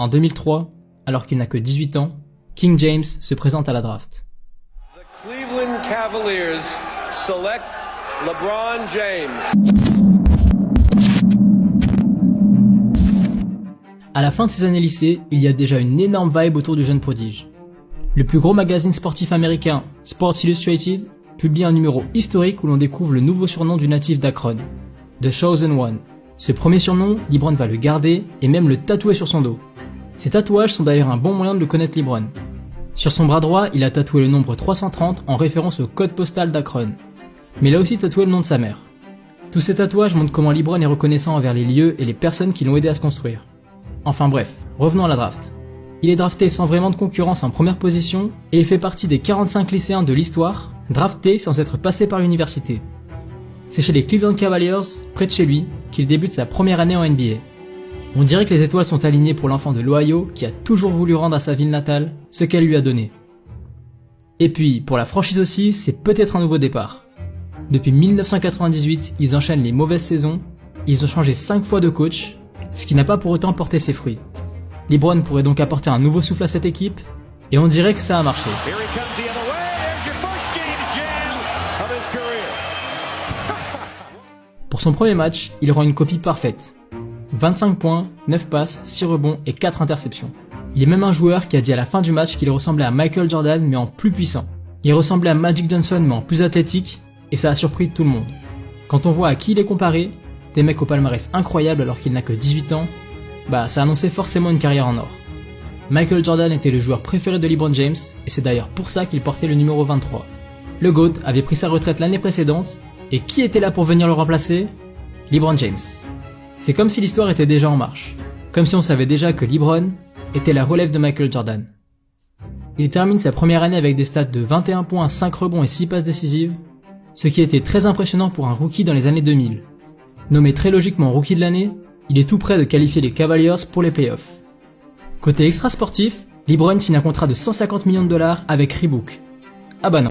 En 2003, alors qu'il n'a que 18 ans, King James se présente à la draft. The Cleveland Cavaliers select LeBron James. À la fin de ses années lycée, il y a déjà une énorme vibe autour du jeune prodige. Le plus gros magazine sportif américain, Sports Illustrated, publie un numéro historique où l'on découvre le nouveau surnom du natif d'Akron, The Chosen One. Ce premier surnom, LeBron va le garder et même le tatouer sur son dos. Ces tatouages sont d'ailleurs un bon moyen de le connaître LeBron. Sur son bras droit, il a tatoué le nombre 330 en référence au code postal d'Akron. Mais il a aussi tatoué le nom de sa mère. Tous ces tatouages montrent comment LeBron est reconnaissant envers les lieux et les personnes qui l'ont aidé à se construire. Enfin bref, revenons à la draft. Il est drafté sans vraiment de concurrence en première position et il fait partie des 45 lycéens de l'histoire draftés sans être passé par l'université. C'est chez les Cleveland Cavaliers, près de chez lui, qu'il débute sa première année en NBA. On dirait que les étoiles sont alignées pour l'enfant de l'Ohio qui a toujours voulu rendre à sa ville natale ce qu'elle lui a donné. Et puis, pour la franchise aussi, c'est peut-être un nouveau départ. Depuis 1998, ils enchaînent les mauvaises saisons, ils ont changé 5 fois de coach, ce qui n'a pas pour autant porté ses fruits. LeBron pourrait donc apporter un nouveau souffle à cette équipe, et on dirait que ça a marché. Pour son premier match, il rend une copie parfaite. 25 points, 9 passes, 6 rebonds et 4 interceptions. Il est même un joueur qui a dit à la fin du match qu'il ressemblait à Michael Jordan mais en plus puissant. Il ressemblait à Magic Johnson mais en plus athlétique, et ça a surpris tout le monde. Quand on voit à qui il est comparé, des mecs au palmarès incroyable alors qu'il n'a que 18 ans, ça annonçait forcément une carrière en or. Michael Jordan était le joueur préféré de LeBron James, et c'est d'ailleurs pour ça qu'il portait le numéro 23. Le GOAT avait pris sa retraite l'année précédente, et qui était là pour venir le remplacer ? LeBron James. C'est comme si l'histoire était déjà en marche, comme si on savait déjà que LeBron était la relève de Michael Jordan. Il termine sa première année avec des stats de 21 points, 5 rebonds et 6 passes décisives, ce qui était très impressionnant pour un rookie dans les années 2000. Nommé très logiquement rookie de l'année, il est tout près de qualifier les Cavaliers pour les playoffs. Côté extra sportif, LeBron signe un contrat de 150 millions de dollars avec Reebok. Ah bah non.